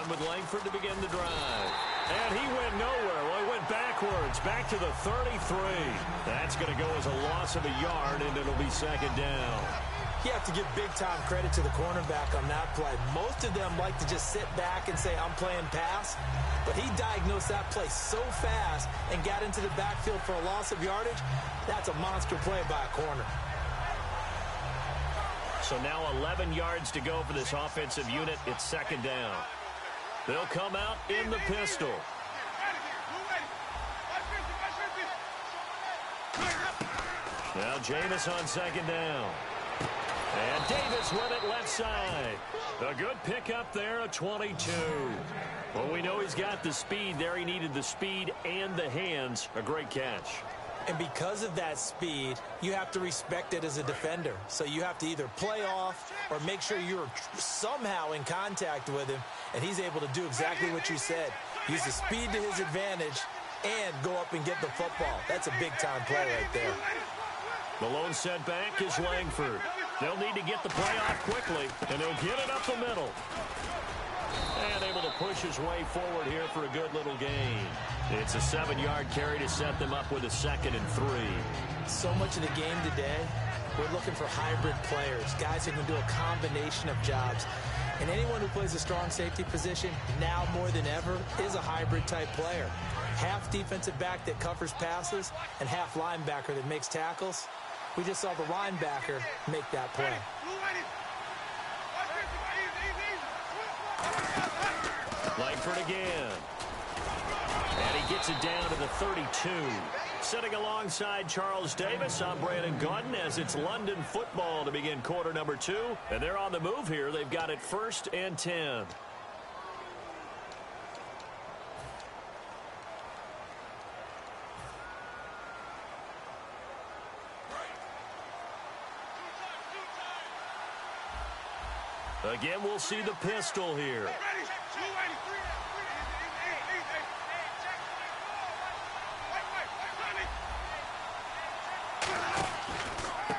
run with Langford to begin the drive. And he went nowhere. Well, he went backwards, back to the 33. That's going to go as a loss of a yard, and it'll be second down. You have to give big-time credit to the cornerback on that play. Most of them like to just sit back and say, I'm playing pass. But he diagnosed that play so fast and got into the backfield for a loss of yardage. That's a monster play by a corner. So now 11 yards to go for this offensive unit. It's second down. They'll come out in the pistol. Now Jameis on second down. And Davis with it left side. A good pickup there, a 22. Well, we know he's got the speed there. He needed the speed and the hands. A great catch. And because of that speed, you have to respect it as a defender. So you have to either play off or make sure you're somehow in contact with him. And he's able to do exactly what you said. Use the speed to his advantage and go up and get the football. That's a big-time play right there. The lone setback is Langford. They'll need to get the play off quickly, and they'll get it up the middle. And able to push his way forward here for a good little gain. It's a 7-yard carry to set them up with a 2nd and 3. So much of the game today, we're looking for hybrid players, guys who can do a combination of jobs. And anyone who plays a strong safety position, now more than ever, is a hybrid-type player. Half defensive back that covers passes and half linebacker that makes tackles. We just saw the linebacker make that play. Langford again. And he gets it down to the 32. Sitting alongside Charles Davis, I'm Brandon Gaudin as it's London football to begin quarter number 2. And they're on the move here. They've got it 1st and 10. Again, we'll see the pistol here.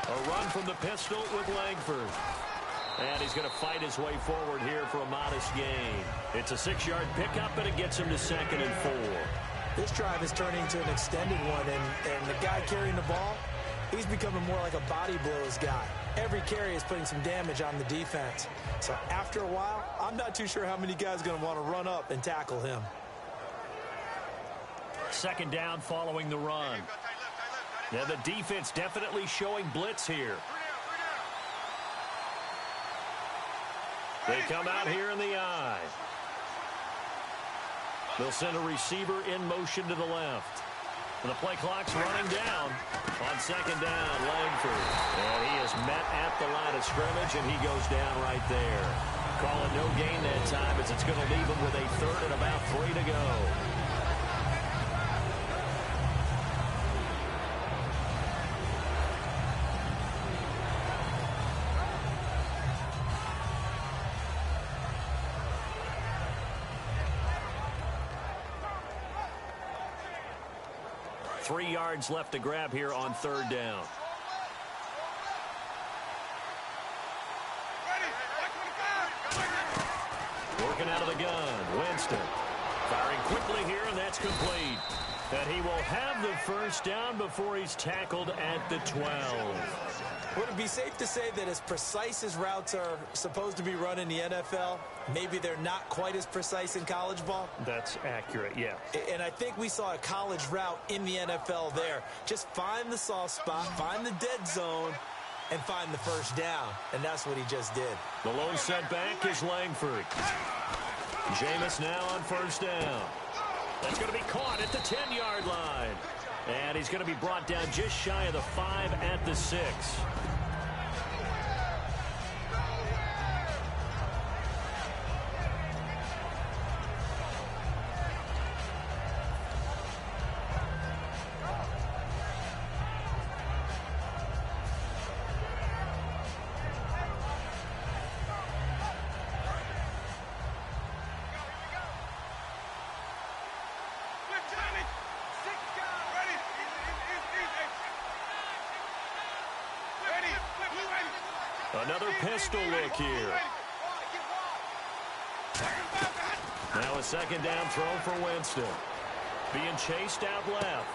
A run from the pistol with Langford. And he's going to fight his way forward here for a modest gain. It's a 6-yard pickup, and it gets him to 2nd and 4. This drive is turning into an extended one, and the guy carrying the ball, he's becoming more like a body blows guy. Every carry is putting some damage on the defense. So after a while, I'm not too sure how many guys are going to want to run up and tackle him. Second down following the run. Now the defense definitely showing blitz here. They come out here in the eye. They'll send a receiver in motion to the left. And the play clock's running down. On second down, Langford. And he is met at the line of scrimmage, and he goes down right there. Call it no gain that time as it's going to leave him with a 3rd and about 3 to go. Three yards left to grab here on 3rd down. Working out of the gun, Winston. Firing quickly here, and that's complete. And he will have the 1st down before he's tackled at the 12. Would it be safe to say that as precise as routes are supposed to be run in the NFL, maybe they're not quite as precise in college ball? That's accurate, yeah. And I think we saw a college route in the NFL there. Just find the soft spot, find the dead zone, and find the 1st down. And that's what he just did. The lone setback is Langford. Jameis now on 1st down. That's going to be caught at the 10-yard line. And he's going to be brought down just shy of the 5 at the 6. Another pistol look here. Now a second down throw for Winston. Being chased out left.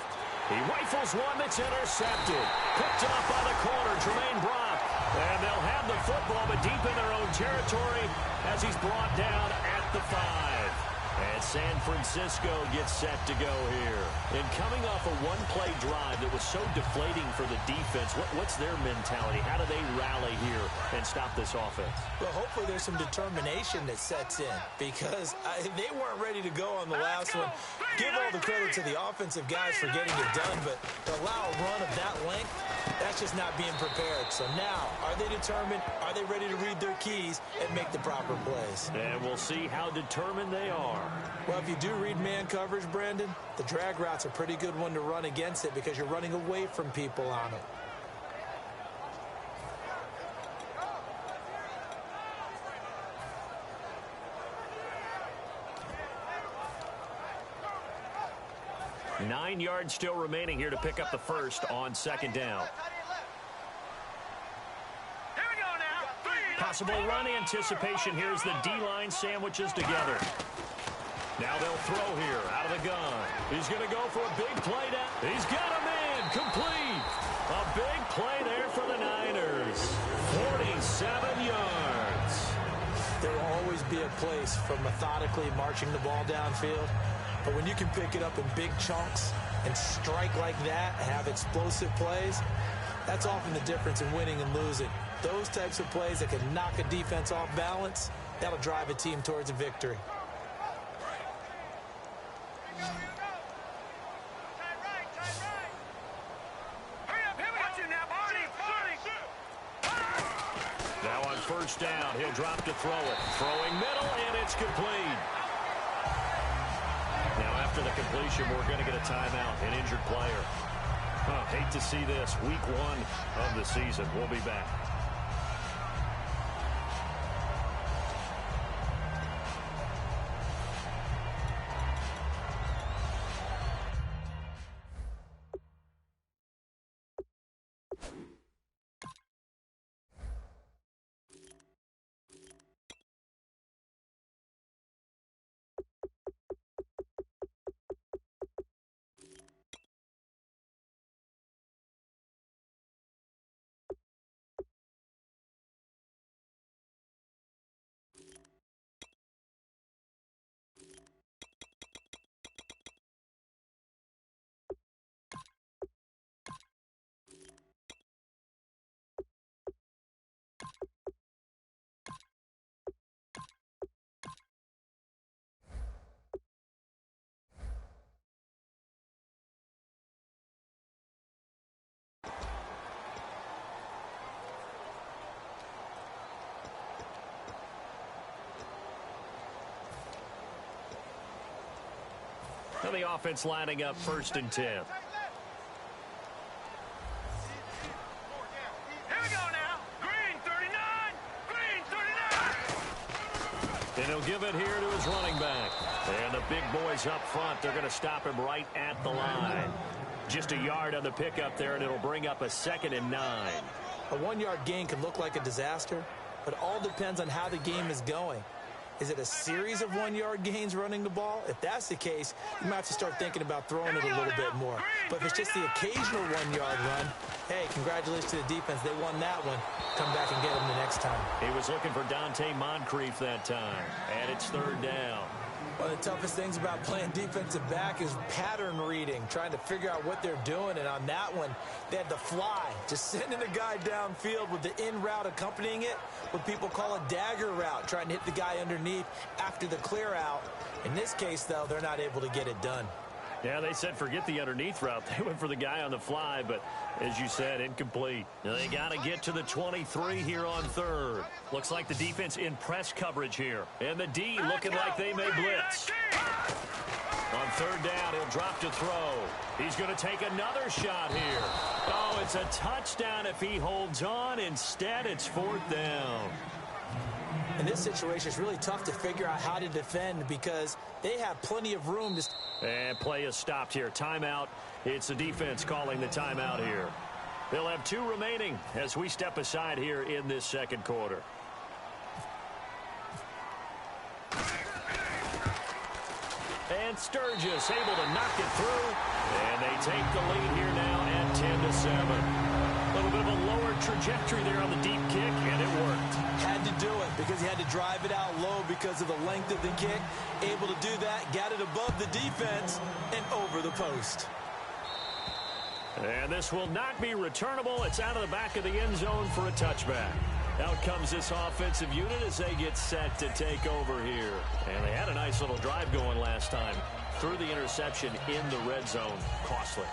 He rifles one that's intercepted. Picked up by the corner, Jermaine Brock. And they'll have the football, but deep in their own territory as he's brought down at the 5. And San Francisco gets set to go here. And coming off a one-play drive that was so deflating for the defense, what's their mentality? How do they rally here and stop this offense? Well, hopefully there's some determination that sets in because they weren't ready to go on the last one. Give all the credit to the offensive guys for getting it done, but to allow a run of that length, that's just not being prepared. So now, are they determined? Are they ready to read their keys and make the proper plays? And we'll see how determined they are. Well, if you do read man coverage, Brandon, the drag route's a pretty good one to run against it because you're running away from people on it. Nine yards still remaining here to pick up the first on second down. Possible run anticipation. Here's the D-line sandwiches together. Now they'll throw here out of the gun. He's going to go for a big play down. He's got him in. Complete. A big play there for the Niners. 47 yards. There will always be a place for methodically marching the ball downfield. But when you can pick it up in big chunks and strike like that, have explosive plays, that's often the difference in winning and losing. Those types of plays that can knock a defense off balance, that'll drive a team towards a victory. Now on first down, he'll drop to throw it. Throwing middle, and it's complete. Now after the completion, we're going to get a timeout, an injured player. Hate to see this. Week 1 of the season. We'll be back. Now the offense lining up 1st and 10. Here we go now. Green 39. Green 39. And he'll give it here to his running back. And the big boys up front, they're going to stop him right at the line. Just a yard on the pickup there, and it'll bring up a 2nd and 9. A 1-yard gain can look like a disaster, but it all depends on how the game is going. Is it a series of 1-yard gains running the ball? If that's the case, you might have to start thinking about throwing it a little bit more. But if it's just the occasional 1-yard run, hey, congratulations to the defense. They won that one. Come back and get them the next time. He was looking for Dante Moncrief that time. And it's 3rd down. One of the toughest things about playing defensive back is pattern reading, trying to figure out what they're doing. And on that one, they had the fly, just sending a guy downfield with the in route accompanying it, what people call a dagger route, trying to hit the guy underneath after the clear out. In this case, though, they're not able to get it done. Yeah, they said forget the underneath route. They went for the guy on the fly, but as you said, incomplete. Now they got to get to the 23 here on 3rd. Looks like the defense in press coverage here. And the D looking like they may blitz. On 3rd down, he'll drop to throw. He's going to take another shot here. Oh, it's a touchdown if he holds on. Instead, it's 4th down. In this situation, it's really tough to figure out how to defend because they have plenty of room to... And play is stopped here. Timeout. It's the defense calling the timeout here. They'll have 2 remaining as we step aside here in this 2nd quarter. And Sturgis able to knock it through. And they take the lead here now at 10-7. A little bit of a lower trajectory there on the deep kick, and it worked. Had to do it because he had to drive it out low because of the length of the kick. Able to do that, got it above the defense and over the post. And this will not be returnable. It's out of the back of the end zone for a touchback. Out comes this offensive unit as they get set to take over here. And they had a nice little drive going last time. Threw the interception in the red zone. Costly.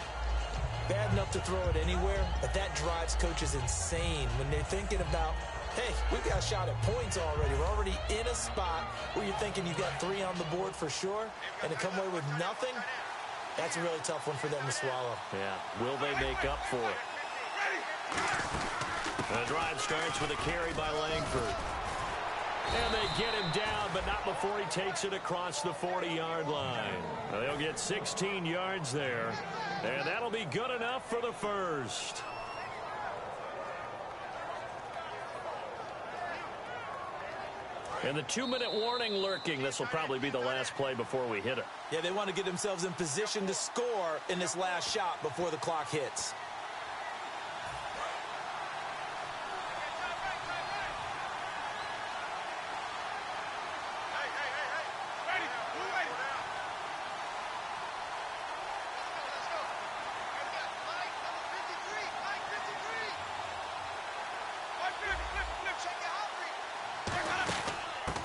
Bad enough to throw it anywhere, but that drives coaches insane when they're thinking about, hey, we've got a shot at points already. We're already in a spot where you're thinking you've got 3 on the board for sure, and to come away with nothing, that's a really tough one for them to swallow. Yeah, will they make up for it? The drive starts with a carry by Langford. And they get him down, but not before he takes it across the 40-yard line. They'll get 16 yards there, and that'll be good enough for the first. And the 2-minute warning lurking. This will probably be the last play before we hit it. Yeah, they want to get themselves in position to score in this last shot before the clock hits.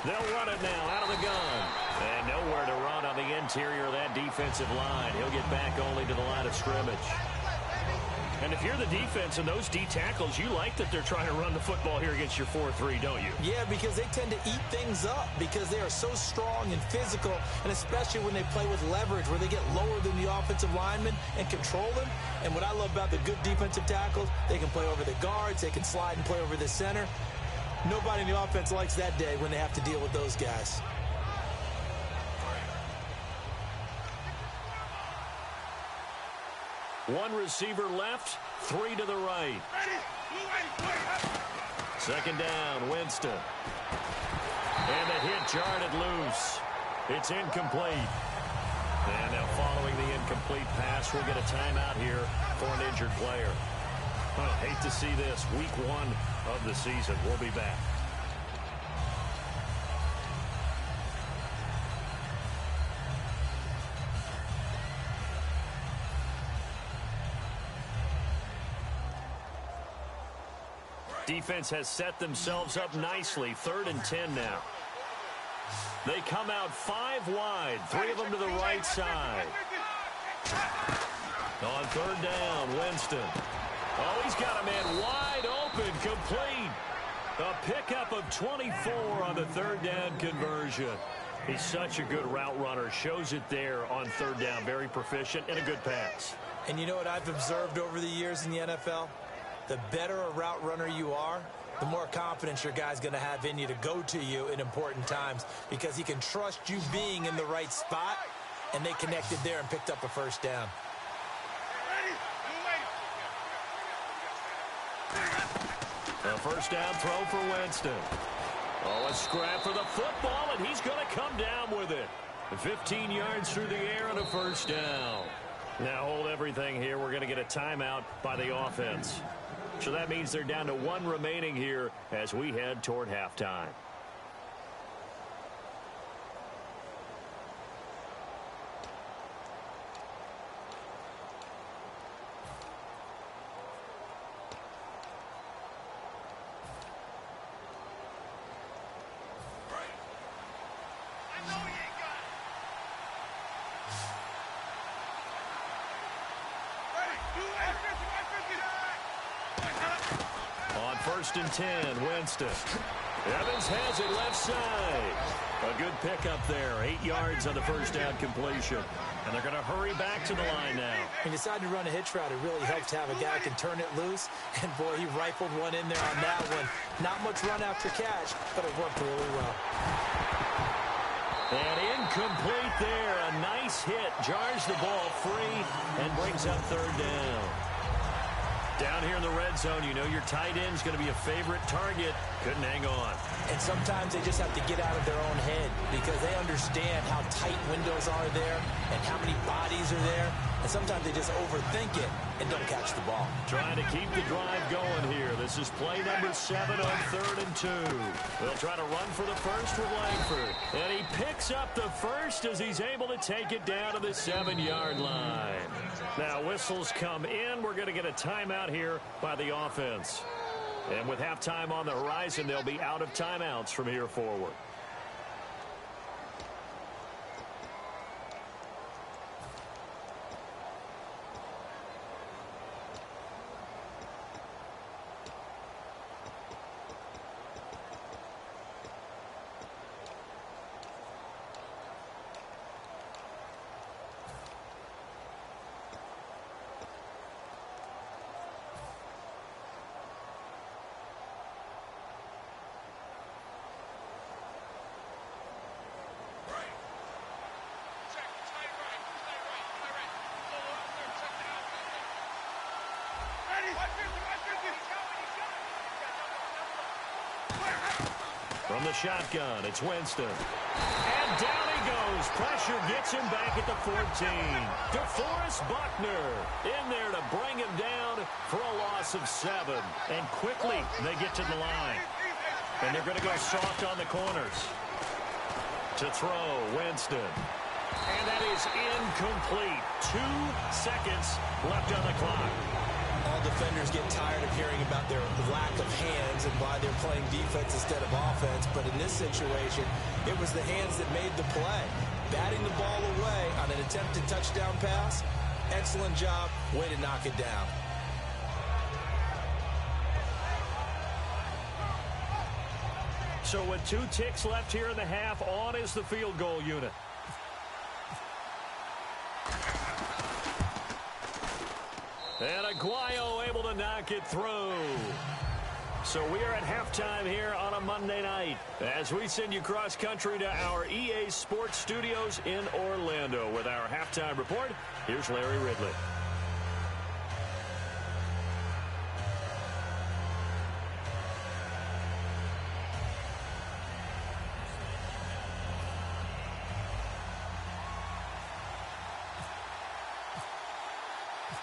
They'll run it now out of the gun. And nowhere to run on the interior of that defensive line. He'll get back only to the line of scrimmage. And if you're the defense and those D tackles, you like that they're trying to run the football here against your 4-3, don't you? Yeah, because they tend to eat things up because they are so strong and physical, and especially when they play with leverage where they get lower than the offensive linemen and control them. And what I love about the good defensive tackles, they can play over the guards, they can slide and play over the center. Nobody in the offense likes that day when they have to deal with those guys. One receiver left, 3 to the right. Second down, Winston. And the hit jarred it loose. It's incomplete. And now following the incomplete pass, we'll get a timeout here for an injured player. Hate to see this. Week 1 of the season. We'll be back. Defense has set themselves up nicely. 3rd and 10 now. They come out 5 wide. 3 of them to the right side. On 3rd down, Winston. Oh, he's got a man wide open, complete. A pickup of 24 on the 3rd down conversion. He's such a good route runner. Shows it there on 3rd down. Very proficient and a good pass. And you know what I've observed over the years in the NFL? The better a route runner you are, the more confidence your guy's going to have in you to go to you in important times because he can trust you being in the right spot, and they connected there and picked up a 1st down. A 1st down throw for Winston. Oh, a scrap for the football, and he's going to come down with it. 15 yards through the air and a 1st down. Now hold everything here. We're going to get a timeout by the offense. So that means they're down to 1 remaining here as we head toward halftime. On 1st and 10, Winston. Evans has it left side. A good pickup there. 8 yards on the 1st down completion. And they're going to hurry back to the line now. When you decide to run a hitch route, it really helps to have a guy who can turn it loose. And, boy, he rifled one in there on that one. Not much run after catch, but it worked really well. And incomplete there. A nice hit. Jars the ball free and brings up 3rd down. Down here in the red zone, you know your tight end's going to be a favorite target. Couldn't hang on. And sometimes they just have to get out of their own head because they understand how tight windows are there and how many bodies are there. And sometimes they just overthink it and don't catch the ball. Trying to keep the drive going here. This is play number 7 on 3rd and 2. They'll try to run for the first with Langford. And he picks up the first as he's able to take it down to the 7-yard line. Now whistles come in. We're going to get a timeout here by the offense. And with halftime on the horizon, they'll be out of timeouts from here forward. From the shotgun, it's Winston. And down he goes. Pressure gets him back at the 14. DeForest Buckner in there to bring him down for a loss of 7. And quickly they get to the line. And they're going to go soft on the corners. To throw, Winston. And that is incomplete. 2 seconds left on the clock. All defenders get tired of hearing about their lack of hands and why they're playing defense instead of offense. But in this situation, it was the hands that made the play. Batting the ball away on an attempted touchdown pass. Excellent job. Way to knock it down. So with 2 ticks left here in the half, on is the field goal unit. And Aguayo able to knock it through. So we are at halftime here on a Monday night as we send you cross country to our EA Sports Studios in Orlando with our halftime report. Here's Larry Ridley.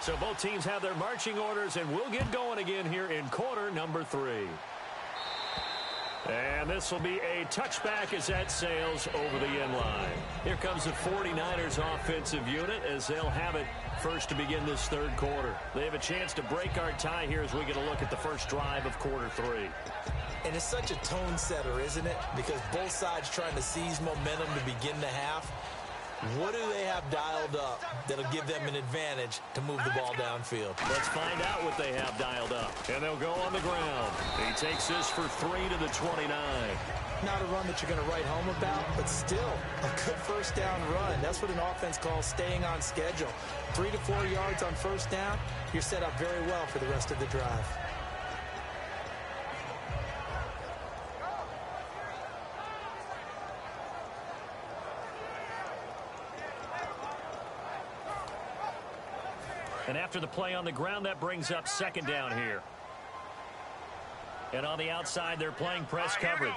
So both teams have their marching orders, and we'll get going again here in quarter number 3. And this will be a touchback as that sails over the end line. Here comes the 49ers offensive unit as they'll have it first to begin this 3rd quarter. They have a chance to break our tie here as we get a look at the first drive of quarter 3. And it's such a tone setter, isn't it? Because both sides trying to seize momentum to begin the half. What do they have dialed up that'll give them an advantage to move the ball downfield? Let's find out what they have dialed up. And they'll go on the ground. He takes this for 3 to the 29. Not a run that you're going to write home about, but still a good first down run. That's what an offense calls staying on schedule. 3 to 4 yards on first down, you're set up very well for the rest of the drive. And after the play on the ground, that brings up 2nd down here. And on the outside, they're playing press coverage.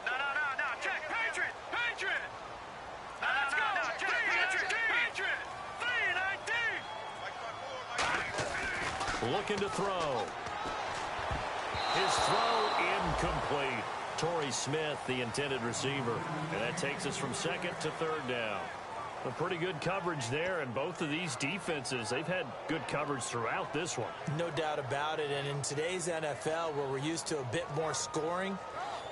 No. Check. Patriot. No, let's go. Check. Patriot. 3-19. Looking to throw. His throw incomplete. Torrey Smith, the intended receiver. And that takes us from 2nd to 3rd down. A pretty good coverage there, and both of these defenses, they've had good coverage throughout this one. No doubt about it, and in today's NFL, where we're used to a bit more scoring,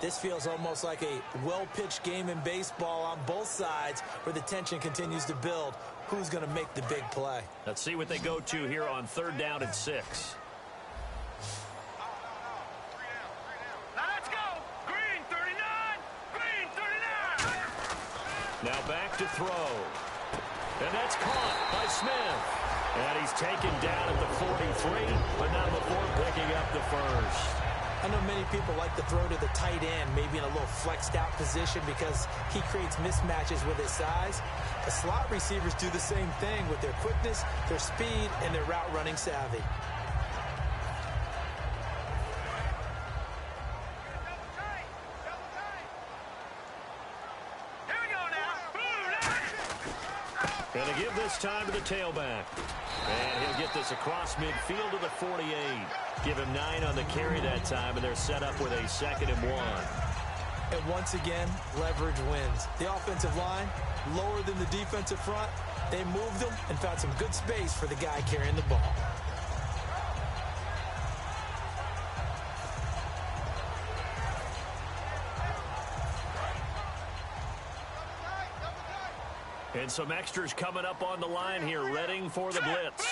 this feels almost like a well-pitched game in baseball on both sides where the tension continues to build. Who's going to make the big play? Let's see what they go to here on 3rd down and 6. Now let's go. Green 39. Now back to throw. And that's caught by Smith. And he's taken down at the 43, but not before picking up the first. I know many people like to throw to the tight end, maybe in a little flexed out position because he creates mismatches with his size. The slot receivers do the same thing with their quickness, their speed, and their route running savvy. Going to give this time to the tailback. And he'll get this across midfield to the 48. Give him 9 on the carry that time, and they're set up with a 2nd and 1. And once again, leverage wins. The offensive line, lower than the defensive front. They moved them and found some good space for the guy carrying the ball. And some extras coming up on the line here, readying for the blitz.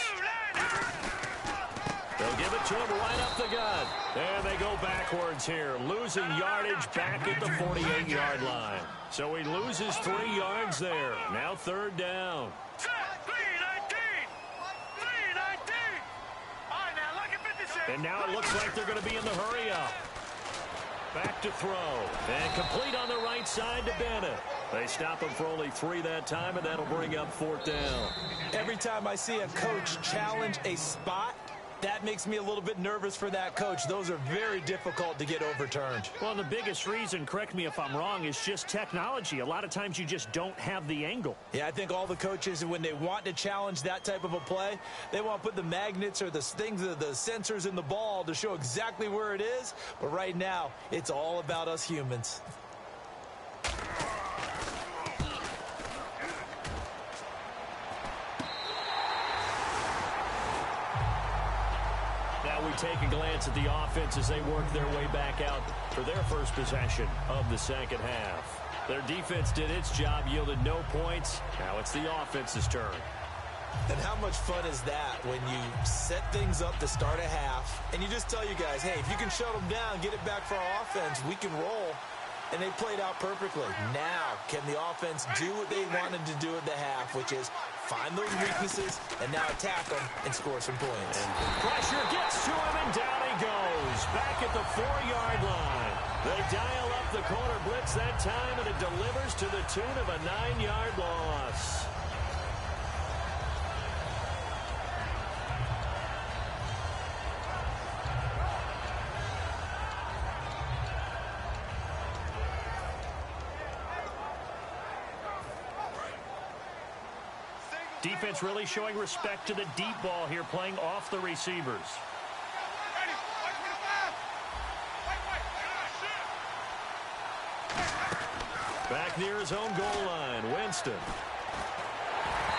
They'll give it to him right up the gut. And they go backwards here, losing yardage back at the 48-yard line. So he loses 3 yards there. Now 3rd down. And now it looks like they're going to be in the hurry up. Back to throw. And complete on the right side to Bennett. They stop him for only 3 that time, and that'll bring up 4th down. Every time I see a coach challenge a spot, that makes me a little bit nervous for that coach. Those are very difficult to get overturned. Well, the biggest reason, correct me if I'm wrong, is just technology. A lot of times you just don't have the angle. Yeah, I think all the coaches, when they want to challenge that type of a play, they want to put the magnets or the things, the sensors in the ball to show exactly where it is. But right now, it's all about us humans. We take a glance at the offense as they work their way back out for their first possession of the 2nd half. Their defense did its job, yielded no points. Now it's the offense's turn. And how much fun is that when you set things up to start a half and you just tell you guys, hey, if you can shut them down, get it back for our offense, we can roll. And they played out perfectly. Now, can the offense do what they wanted to do at the half, which is find those weaknesses and now attack them and score some points? And pressure gets to him, and down he goes. Back at the 4-yard line. They dial up the corner blitz that time, and it delivers to the tune of a 9-yard loss. Defense really showing respect to the deep ball here, playing off the receivers. Back near his own goal line, Winston.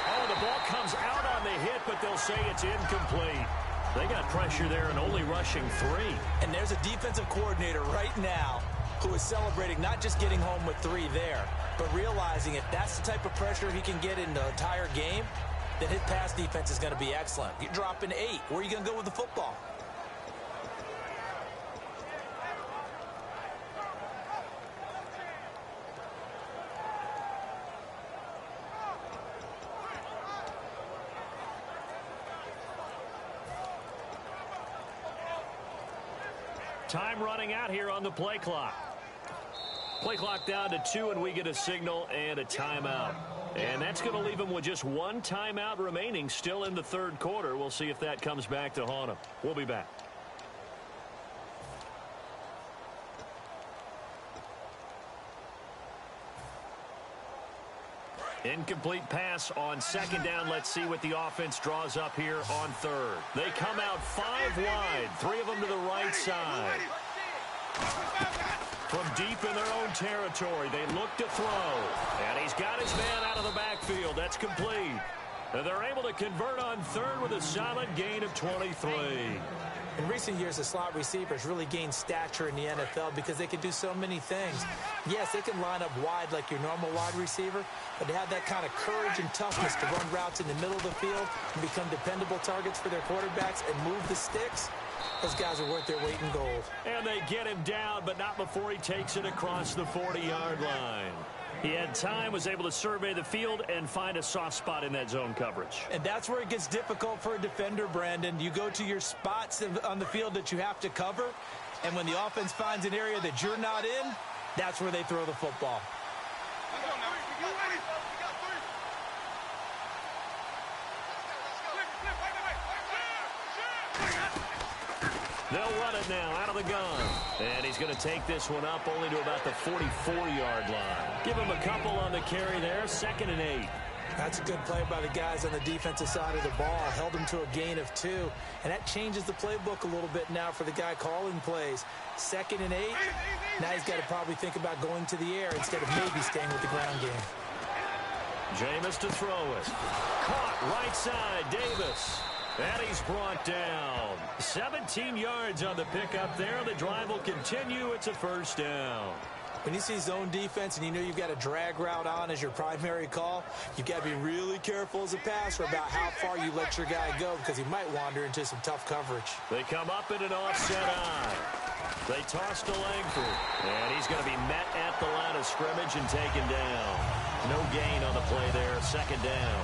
Oh, the ball comes out on the hit, but they'll say it's incomplete. They got pressure there and only rushing 3. And there's a defensive coordinator right now who is celebrating not just getting home with 3 there, but realizing if that's the type of pressure he can get in the entire game, then his pass defense is going to be excellent. You're dropping 8. Where are you going to go with the football? Time running out here on the play clock. Play clock down to 2, and we get a signal and a timeout. And that's going to leave them with just 1 timeout remaining still in the 3rd quarter. We'll see if that comes back to haunt them. We'll be back. Incomplete pass on 2nd down. Let's see what the offense draws up here on 3rd. They come out 5 wide, 3 of them to the right side. From deep in their own territory, they look to throw. And he's got his man out of the backfield. That's complete. And they're able to convert on 3rd with a solid gain of 23. In recent years, the slot receivers really gained stature in the NFL because they can do so many things. Yes, they can line up wide like your normal wide receiver, but they have that kind of courage and toughness to run routes in the middle of the field and become dependable targets for their quarterbacks and move the sticks. Those guys are worth their weight in gold. And they get him down, but not before he takes it across the 40-yard line. He had time, was able to survey the field and find a soft spot in that zone coverage. And that's where it gets difficult for a defender, Brandon. You go to your spots on the field that you have to cover. And when the offense finds an area that you're not in, that's where they throw the football. They'll run it now out of the gun. And he's going to take this one up only to about the 44-yard line. Give him a couple on the carry there, 2nd and 8. That's a good play by the guys on the defensive side of the ball. Held him to a gain of 2. And that changes the playbook a little bit now for the guy calling plays. 2nd and 8. Now he's got to probably think about going to the air instead of maybe staying with the ground game. Jameis to throw it. Caught right side, Davis. And he's brought down. 17 yards on the pickup there. The drive will continue. It's a 1st down. When you see zone defense and you know you've got a drag route on as your primary call, you've got to be really careful as a passer about how far you let your guy go because he might wander into some tough coverage. They come up in an offset eye. They toss to Langford. And he's going to be met at the line of scrimmage and taken down. No gain on the play there. 2nd down.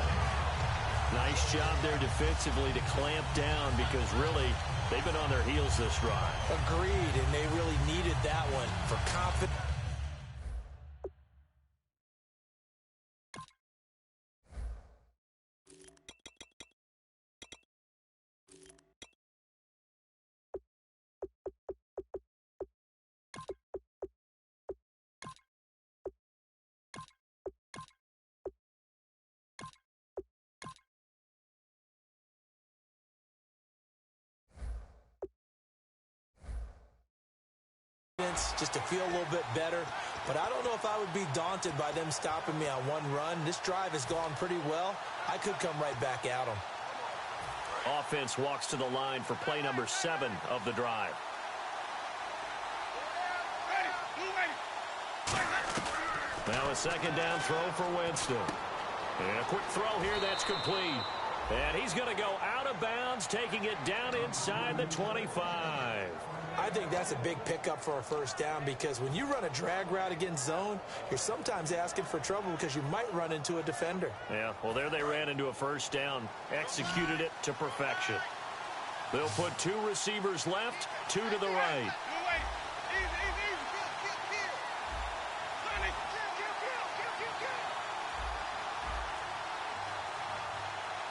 Nice job there defensively to clamp down because really they've been on their heels this drive. Agreed, and they really needed that one for confidence. Just to feel a little bit better, but I don't know if I would be daunted by them stopping me on one run. This drive has gone pretty well. I could come right back at them. Offense walks to the line for play number 7 of the drive. Now a 2nd down throw for Winston. And a quick throw here that's complete. And he's going to go out of bounds, taking it down inside the 25. I think that's a big pickup for a 1st down because when you run a drag route against zone, you're sometimes asking for trouble because you might run into a defender. Yeah, well, there they ran into a 1st down, executed it to perfection. They'll put 2 receivers left, 2 to the right.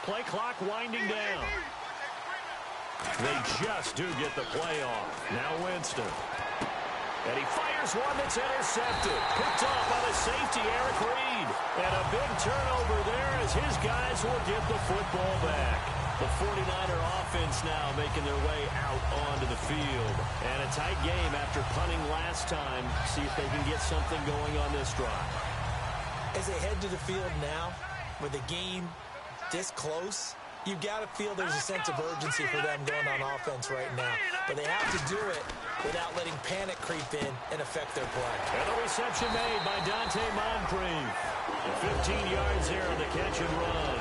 Play clock winding down. They just do get the play off. Now Winston. And he fires one that's intercepted. Picked off by the safety, Eric Reed. And a big turnover there as his guys will get the football back. The 49er offense now making their way out onto the field. And a tight game after punting last time. See if they can get something going on this drive. As they head to the field now, with the game this close, you've got to feel there's a sense of urgency for them going on offense right now. But they have to do it without letting panic creep in and affect their play. And the reception made by Dante Moncrief. 15 yards here on the catch and run.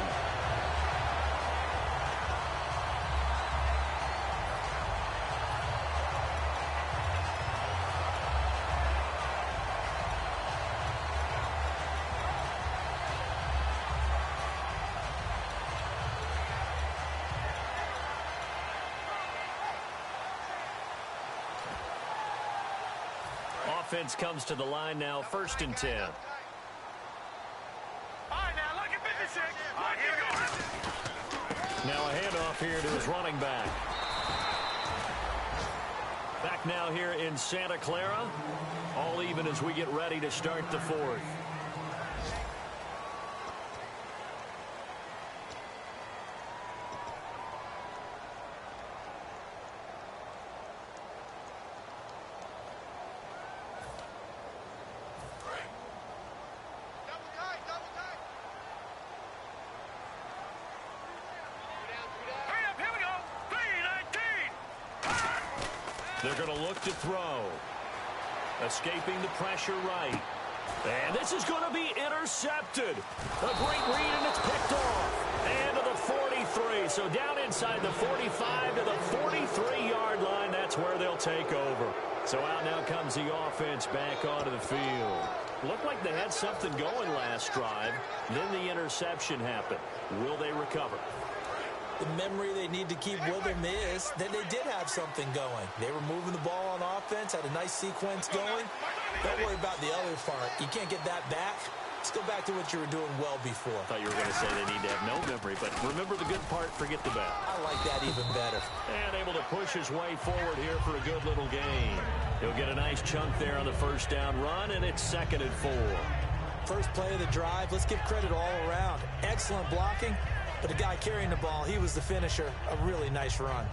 Offense comes to the line now, 1st and 10. All right, now look at 56. All right, here we go. Now a handoff here to his running back. Back now here in Santa Clara. All even as we get ready to start the 4th. They're going to look to throw. Escaping the pressure right. And this is going to be intercepted. A great read, and it's picked off. And to the 43. So down inside the 45 to the 43-yard line. That's where they'll take over. So out now comes the offense back onto the field. Looked like they had something going last drive. Then the interception happened. Will they recover? The memory they need to keep with them is that they did have something going. They were moving the ball on offense, had a nice sequence going. Don't worry about the other part. You can't get that back. Let's go back to what you were doing well before. I thought you were going to say they need to have no memory, but remember the good part, forget the bad. I like that even better. And able to push his way forward here for a good little gain. He'll get a nice chunk there on the first down run, and it's 2nd and 4. First play of the drive, let's give credit all around. Excellent blocking, but the guy carrying the ball, he was the finisher. A really nice run.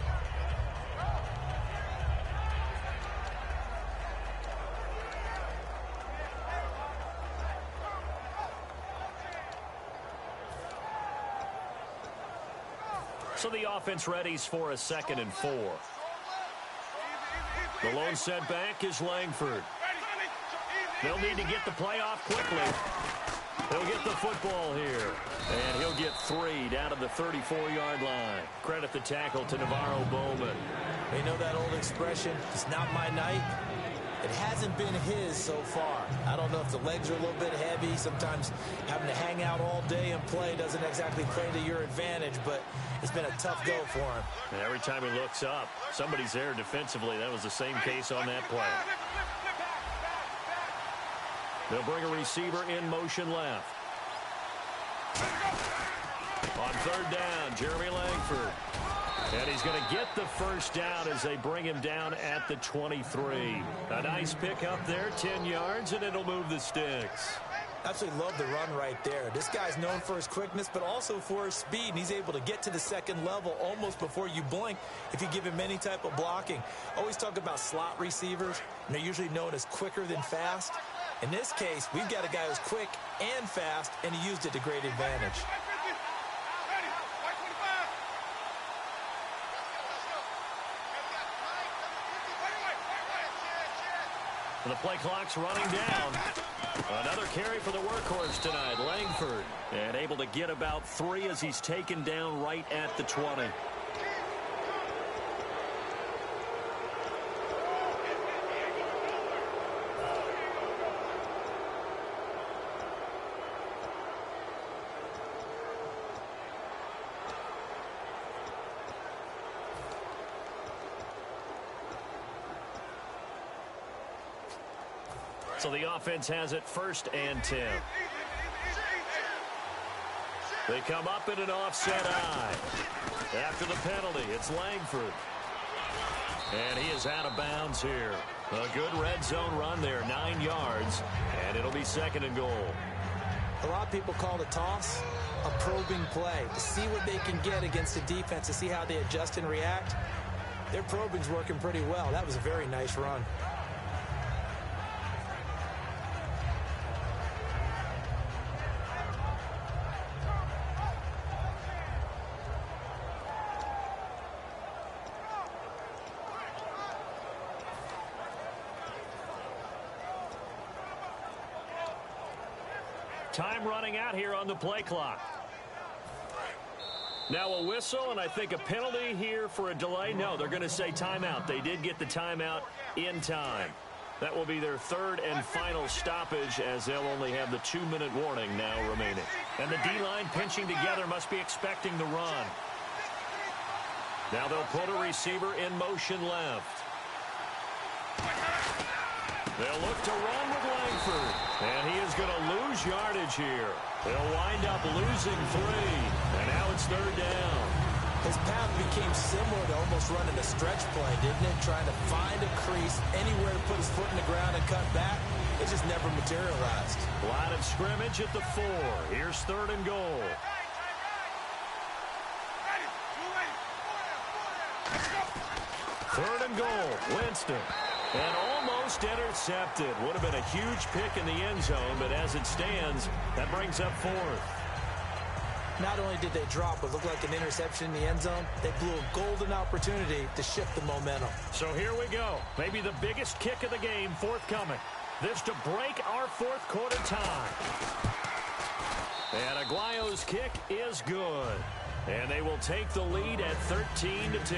So the offense readies for a 2nd and 4. The lone setback is Langford. They'll need to get the play off quickly. He'll get the football here. And he'll get 3 down to the 34-yard line. Credit the tackle to Navarro Bowman. You know that old expression, it's not my night? It hasn't been his so far. I don't know if the legs are a little bit heavy. Sometimes having to hang out all day and play doesn't exactly play to your advantage, but it's been a tough go for him. And every time he looks up, somebody's there defensively. That was the same case on that play. They'll bring a receiver in motion left. On 3rd down, Jeremy Langford. And he's going to get the first down as they bring him down at the 23. A nice pick up there, 10 yards, and it'll move the sticks. Absolutely love the run right there. This guy's known for his quickness, but also for his speed. And he's able to get to the 2nd level almost before you blink if you give him any type of blocking. Always talk about slot receivers, and they're usually known as quicker than fast. In this case, we've got a guy who's quick and fast, and he used it to great advantage. The play clock's running down. Another carry for the workhorse tonight, Langford. And able to get about 3 as he's taken down right at the 20. So the offense has it 1st and 10. They come up in an offset eye. After the penalty, it's Langford. And he is out of bounds here. A good red zone run there, 9 yards. And it'll be 2nd and goal. A lot of people call the toss a probing play to see what they can get against the defense, to see how they adjust and react. Their probing's working pretty well. That was a very nice run. Time running out here on the play clock. Now a whistle, and I think a penalty here for a delay. No, they're going to say timeout. They did get the timeout in time. That will be their 3rd and final stoppage, as they'll only have the 2-minute warning now remaining. And the D-line pinching together must be expecting the run. Now they'll put a receiver in motion left. They'll look to run with Langford. And he is going to lose yardage here. They'll wind up losing 3. And now it's 3rd down. His path became similar to almost running a stretch play, didn't it? Trying to find a crease, anywhere to put his foot in the ground and cut back. It just never materialized. Line of scrimmage at the 4. Here's 3rd and goal. Third and goal. Winston. And almost intercepted. Would have been a huge pick in the end zone, but as it stands, that brings up 4th. Not only did they drop what looked like an interception in the end zone, they blew a golden opportunity to shift the momentum. So here we go. Maybe the biggest kick of the game forthcoming. This to break our 4th quarter tie. And Aguayo's kick is good. And they will take the lead at 13-10.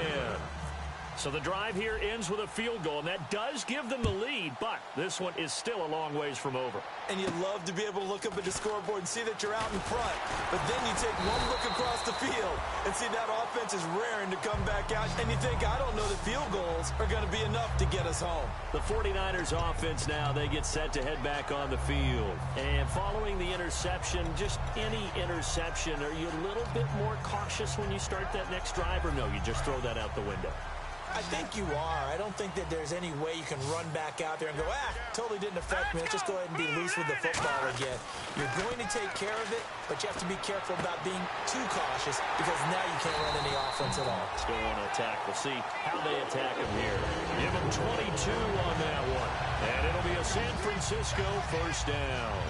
So the drive here ends with a field goal, and that does give them the lead, but this one is still a long ways from over. And you love to be able to look up at the scoreboard and see that you're out in front. But then you take one look across the field and see that offense is raring to come back out. And you think, I don't know that field goals are going to be enough to get us home. The 49ers offense now, they get set to head back on the field. And following the interception, just any interception, are you a little bit more cautious when you start that next drive, or no, you just throw that out the window? I think you are. I don't think that there's any way you can run back out there and go, totally didn't affect me. Let's just go ahead and be loose with the football again. You're going to take care of it, but you have to be careful about being too cautious because now you can't run any offense at all. Still want to attack. We'll see how they attack him here. Give him 22 on that one. And it'll be a San Francisco first down.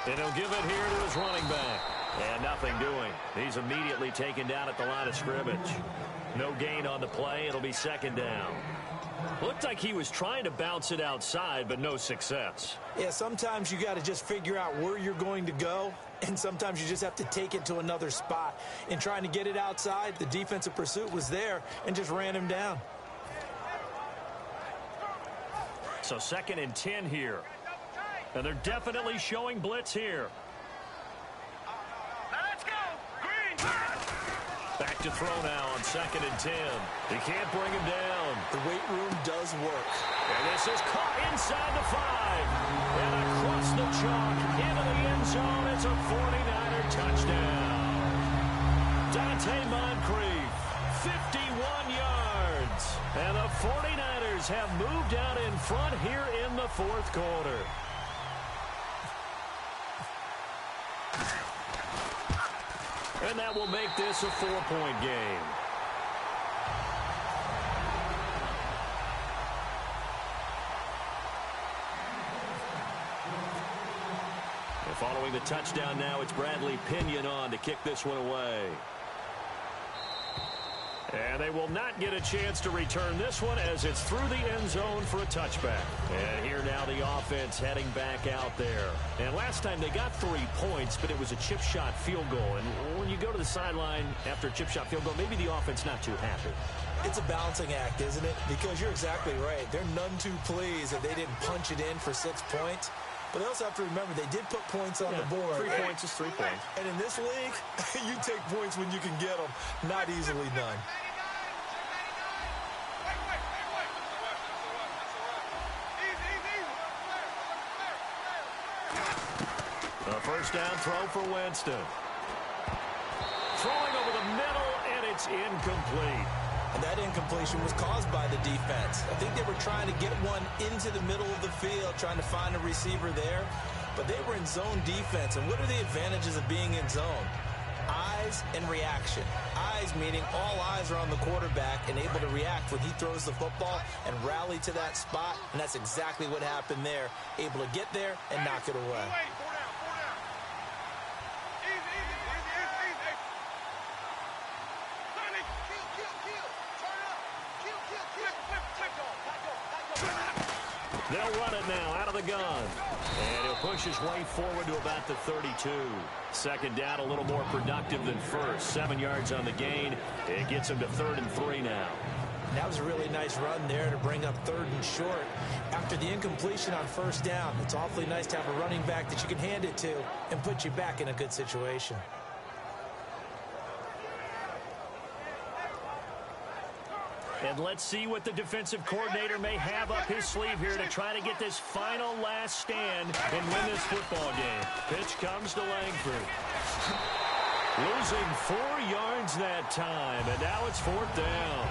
And he'll give it here to his running back. And nothing doing. He's immediately taken down at the line of scrimmage. No gain on the play. It'll be second down. Looked like he was trying to bounce it outside, but no success. Yeah, sometimes you got to just figure out where you're going to go, and sometimes you just have to take it to another spot. In trying to get it outside, the defensive pursuit was there and just ran him down. So 2nd and 10 here. And they're definitely showing blitz here. Let's go. Green. Back to throw now on 2nd and 10. He can't bring him down. The weight room does work. And this is caught inside the 5. And across the chalk into the end zone. It's a 49er touchdown. Dante Moncrief, 51 yards. And the 49ers have moved out in front here in the 4th quarter. And that will make this a 4-point game. And following the touchdown now, it's Bradley Pinion on to kick this one away. And they will not get a chance to return this one as it's through the end zone for a touchback. And here now the offense heading back out there. And last time they got 3 points, but it was a chip shot field goal. And when you go to the sideline after a chip shot field goal, maybe the offense not too happy. It's a balancing act, isn't it? Because you're exactly right. They're none too pleased that they didn't punch it in for 6 points. But they also have to remember they did put points on the board. 3 points is 3 points. And in this league, you take points when you can get them. Not easily done. A first down throw for Winston. Throwing over the middle, and it's incomplete. And that incompletion was caused by the defense. I think they were trying to get one into the middle of the field, trying to find a receiver there. But they were in zone defense. And what are the advantages of being in zone? Eyes and reaction. Eyes meaning all eyes are on the quarterback and able to react when he throws the football and rally to that spot. And that's exactly what happened there. Able to get there and knock it away. They'll run it now out of the gun. And he'll push his way forward to about the 32. Second down, a little more productive than first. 7 yards on the gain. It gets him to 3rd and 3 now. That was a really nice run there to bring up 3rd and short. After the incompletion on first down, it's awfully nice to have a running back that you can hand it to and put you back in a good situation. And let's see what the defensive coordinator may have up his sleeve here to try to get this final last stand and win this football game. Pitch comes to Langford. Losing 4 yards that time, and now it's 4th down.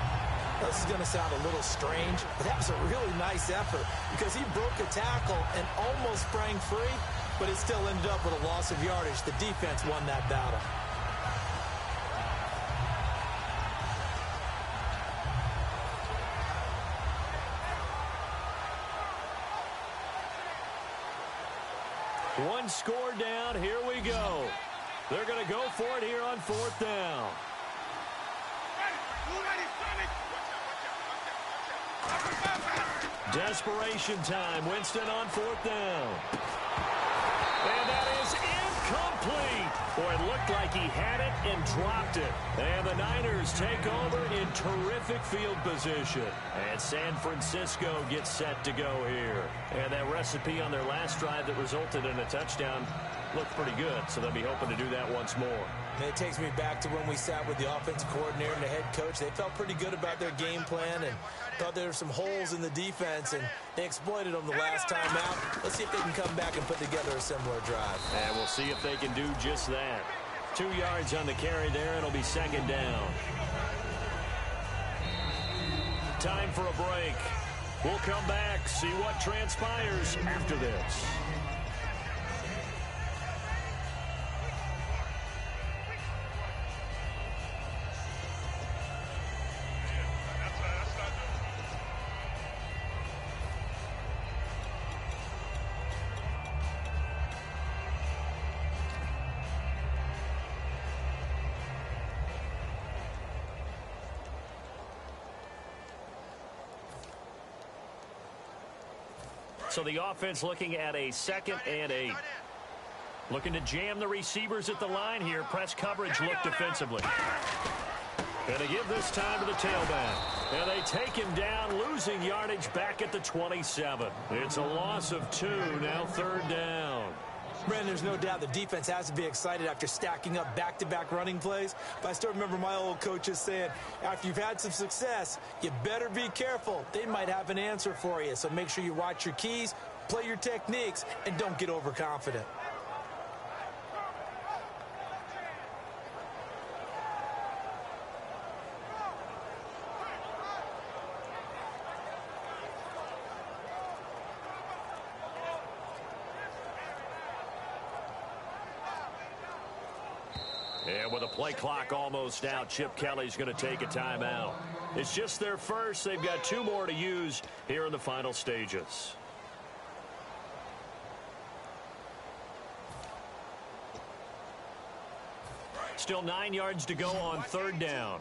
This is going to sound a little strange, but that was a really nice effort because he broke a tackle and almost sprang free, but it still ended up with a loss of yardage. The defense won that battle. One score down. Here we go. They're going to go for it here on 4th down. Desperation time. Winston on 4th down. And that is incomplete. Boy, it looked like he had it and dropped it. And the Niners take over in terrific field position. And San Francisco gets set to go here. And that recipe on their last drive that resulted in a touchdown looked pretty good, so they'll be hoping to do that once more. And it takes me back to when we sat with the offensive coordinator and the head coach. They felt pretty good about their game plan and thought there were some holes in the defense, and they exploited them the last time out. Let's see if they can come back and put together a similar drive. And we'll see if they can do just that. 2 yards on the carry there. It'll be 2nd down. Time for a break. We'll come back, see what transpires after this. So the offense looking at a 2nd and 8. Looking to jam the receivers at the line here. Press coverage look defensively. Going to give this time to the tailback. And they take him down, losing yardage back at the 27. It's a loss of 2, now 3rd down. Brandon, there's no doubt the defense has to be excited after stacking up back-to-back running plays. But I still remember my old coaches saying, after you've had some success, you better be careful. They might have an answer for you. So make sure you watch your keys, play your techniques, and don't get overconfident. And with a play clock almost out, Chip Kelly's going to take a timeout. It's just their first. They've got 2 more to use here in the final stages. Still 9 yards to go on 3rd down.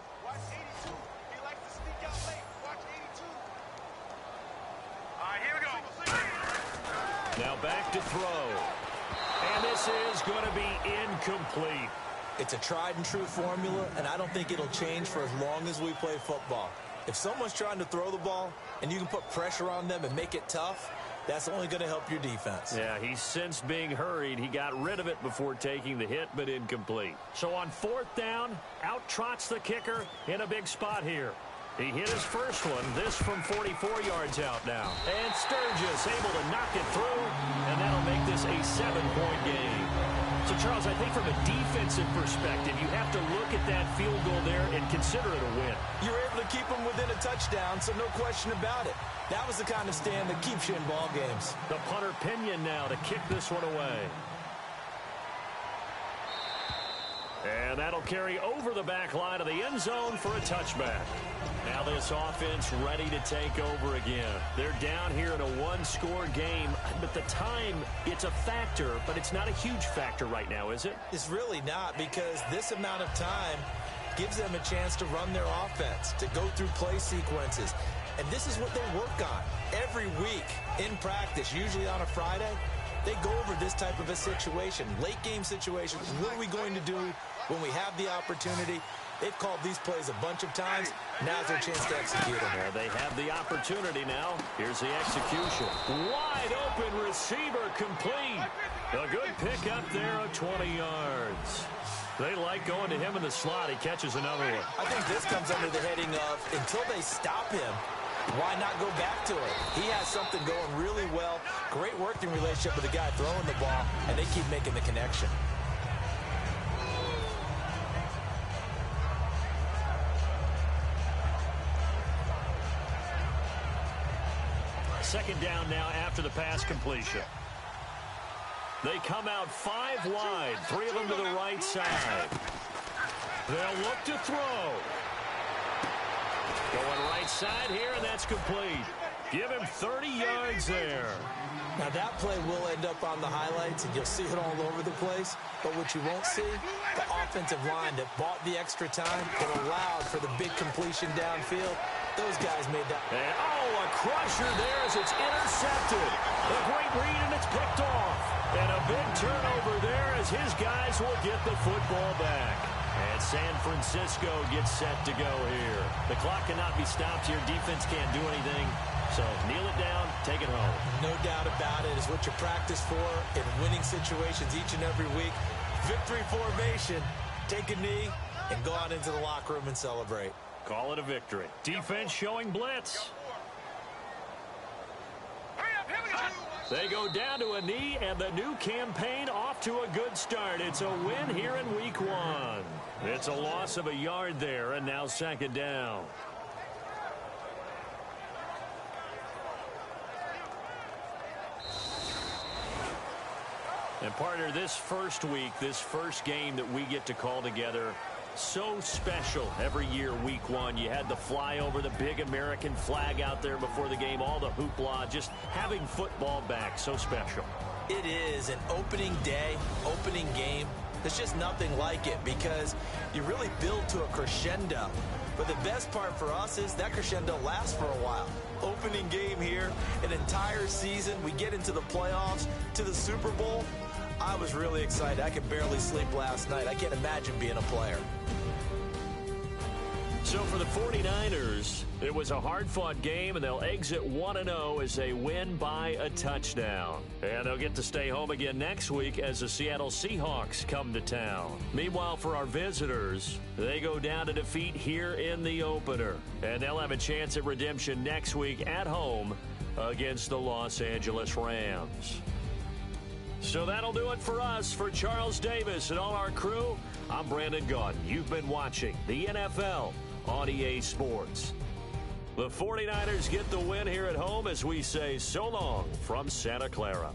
Now back to throw. And this is going to be incomplete. It's a tried-and-true formula, and I don't think it'll change for as long as we play football. If someone's trying to throw the ball and you can put pressure on them and make it tough, that's only going to help your defense. Yeah, he's since being hurried. He got rid of it before taking the hit, but incomplete. So on 4th down, out trots the kicker in a big spot here. He hit his first one, this from 44 yards out now. And Sturgis able to knock it through, and that'll make this a 7-point game. So, Charles, I think from a defensive perspective, you have to look at that field goal there and consider it a win. You were able to keep them within a touchdown, so no question about it. That was the kind of stand that keeps you in ball games. The punter Pinion now to kick this one away. And that'll carry over the back line of the end zone for a touchback. Now this offense ready to take over again. They're down here in a 1-score game, but the time, it's a factor, but it's not a huge factor right now, is it? It's really not, because this amount of time gives them a chance to run their offense, to go through play sequences. And this is what they work on every week in practice, usually on a Friday. They go over this type of a situation, late game situations. What are we going to do when we have the opportunity? They've called these plays a bunch of times. Now's their chance to execute them. Yeah, they have the opportunity now. Here's the execution. Wide open receiver complete. A good pick up there of 20 yards. They like going to him in the slot. He catches another one. I think this comes under the heading of, until they stop him, why not go back to it? He has something going really well. Great working relationship with the guy throwing the ball, and they keep making the connection. Second down now after the pass completion. They come out 5 wide, 3 of them to the right side. They'll look to throw. Going right side here, and that's complete. Give him 30 yards there. Now that play will end up on the highlights, and you'll see it all over the place. But what you won't see, the offensive line that bought the extra time, that allowed for the big completion downfield, Those guys made that. And, a crusher there as it's intercepted. A great read, and it's picked off. And a big turnover there as his guys will get the football back. And San Francisco gets set to go here. The clock cannot be stopped here. Defense can't do anything. So kneel it down, take it home. No doubt about it. It's what you practice for in winning situations each and every week. Victory formation. Take a knee and go out into the locker room and celebrate. Call it a victory. Defense showing blitz. They go down to a knee, and the new campaign off to a good start. It's a win here in week 1. It's a loss of a yard there, and now second down. And partner, this first week, this first game that we get to call together, so special every year, week 1. You had the flyover, the big American flag out there before the game, all the hoopla, just having football back, so special. It is an opening day, opening game. There's just nothing like it because you really build to a crescendo. But the best part for us is that crescendo lasts for a while. Opening game here, an entire season. We get into the playoffs, to the Super Bowl. I was really excited. I could barely sleep last night. I can't imagine being a player. So for the 49ers, it was a hard-fought game, and they'll exit 1-0 as they win by a touchdown. And they'll get to stay home again next week as the Seattle Seahawks come to town. Meanwhile, for our visitors, they go down to defeat here in the opener. And they'll have a chance at redemption next week at home against the Los Angeles Rams. So that'll do it for us. For Charles Davis and all our crew, I'm Brandon Gaudin. You've been watching the NFL on EA Sports. The 49ers get the win here at home as we say so long from Santa Clara.